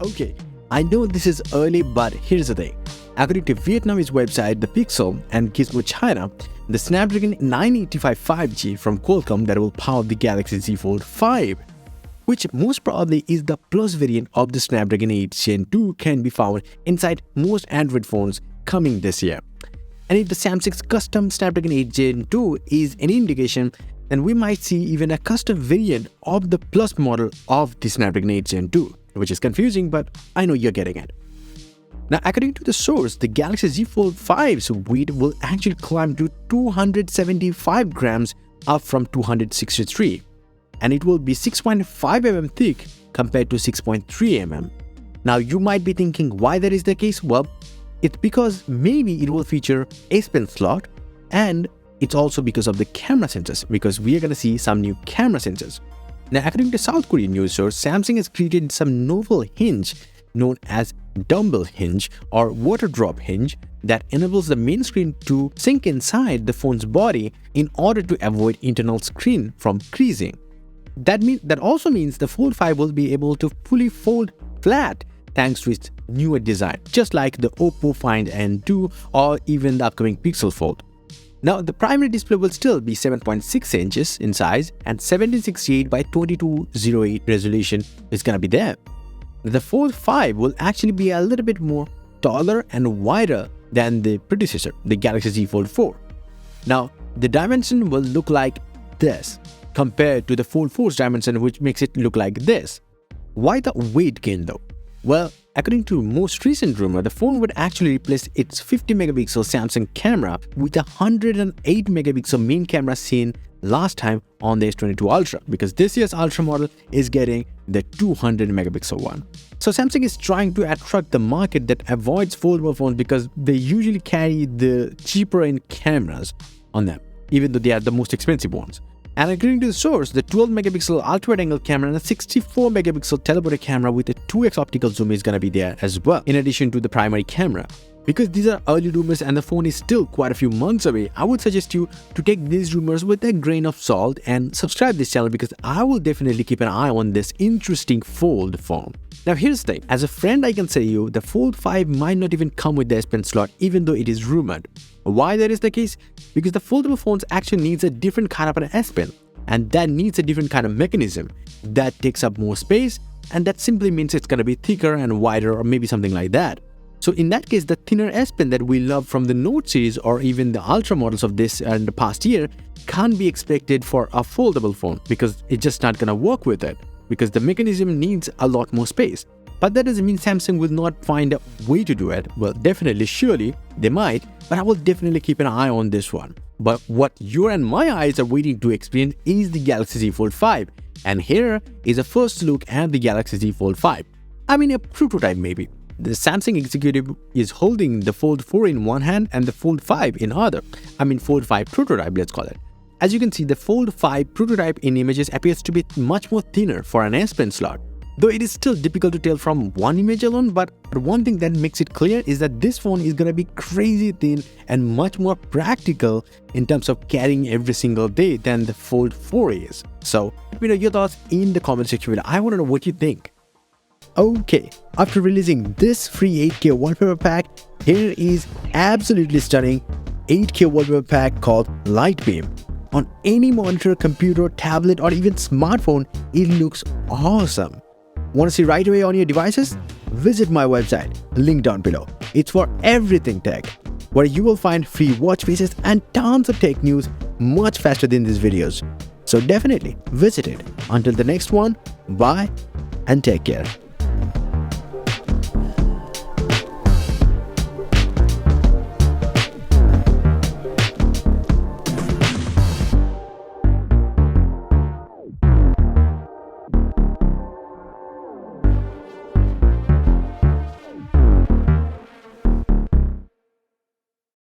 Okay, I know this is early, but here's the thing. According to Vietnamese website The Pixel and Gizmo China, the Snapdragon 985 5G from Qualcomm that will power the Galaxy Z Fold 5, which most probably is the Plus variant of the Snapdragon 8 Gen 2, can be found inside most Android phones coming this year. And if the Samsung's custom Snapdragon 8 Gen 2 is any indication, then we might see even a custom variant of the Plus model of the Snapdragon 8 Gen 2, which is confusing, but I know you're getting it. Now, according to the source, the Galaxy Z Fold 5's weight will actually climb to 275 grams, up from 263, and it will be 6.5 mm thick compared to 6.3 mm. Now, you might be thinking why that is the case. Well, it's because maybe it will feature a S Pen slot, and it's also because of the camera sensors, because we are going to see some new camera sensors. Now, according to South Korean news source, Samsung has created some novel hinge known as dumbbell hinge or water drop hinge that enables the main screen to sink inside the phone's body in order to avoid internal screen from creasing. That also means the Fold 5 will be able to fully fold flat thanks to its newer design, just like the Oppo Find N2 or even the upcoming Pixel Fold. Now, the primary display will still be 7.6 inches in size, and 1768 by 2208 resolution is gonna be there. The Fold 5 will actually be a little bit more taller and wider than the predecessor, the Galaxy Z Fold 4. Now, the dimension will look like this compared to the Fold 4's dimension, which makes it look like this. Why the weight gain though? Well, according to most recent rumor, the phone would actually replace its 50 megapixel Samsung camera with a 108 megapixel main camera seen last time on the S22 Ultra, because this year's Ultra model is getting the 200 megapixel one. So Samsung is trying to attract the market that avoids foldable phones because they usually carry the cheaper end cameras on them, even though they are the most expensive ones. And according to the source, the 12 megapixel ultra-wide-angle camera and a 64 megapixel teleported camera with a 2x optical zoom is gonna be there as well, in addition to the primary camera. Because these are early rumors and the phone is still quite a few months away, I would suggest you to take these rumors with a grain of salt and subscribe this channel, because I will definitely keep an eye on this interesting fold phone. Now here's the thing, as a friend I can say you, the Fold 5 might not even come with the S Pen slot even though it is rumored. Why that is the case? Because the foldable phones actually needs a different kind of an S Pen, and that needs a different kind of mechanism that takes up more space, and that simply means it's gonna be thicker and wider or maybe something like that. So in that case, the thinner S Pen that we love from the Note series or even the Ultra models of this and the past year can't be expected for a foldable phone, because it's just not gonna work with it, because the mechanism needs a lot more space. But that doesn't mean Samsung will not find a way to do it. Well, definitely, surely, they might, but I will definitely keep an eye on this one. But what your and my eyes are waiting to experience is the Galaxy Z Fold 5. And here is a first look at the Galaxy Z Fold 5. I mean, a prototype maybe. The Samsung executive is holding the Fold 4 in one hand and the Fold 5 in other. I mean, Fold 5 prototype, let's call it. As you can see, the Fold 5 prototype in images appears to be much more thinner for an S Pen slot. Though it is still difficult to tell from one image alone, but one thing that makes it clear is that this phone is gonna be crazy thin and much more practical in terms of carrying every single day than the Fold 4 is. So let me know your thoughts in the comment section below. I wanna know what you think. Okay, after releasing this free 8K wallpaper pack, here is absolutely stunning 8K wallpaper pack called Lightbeam. On any monitor, computer, tablet or even smartphone, it looks awesome. Want to see right away on your devices? Visit my website, link down below. It's for everything tech, where you will find free watch faces and tons of tech news much faster than these videos. So definitely visit it. Until the next one, bye and take care.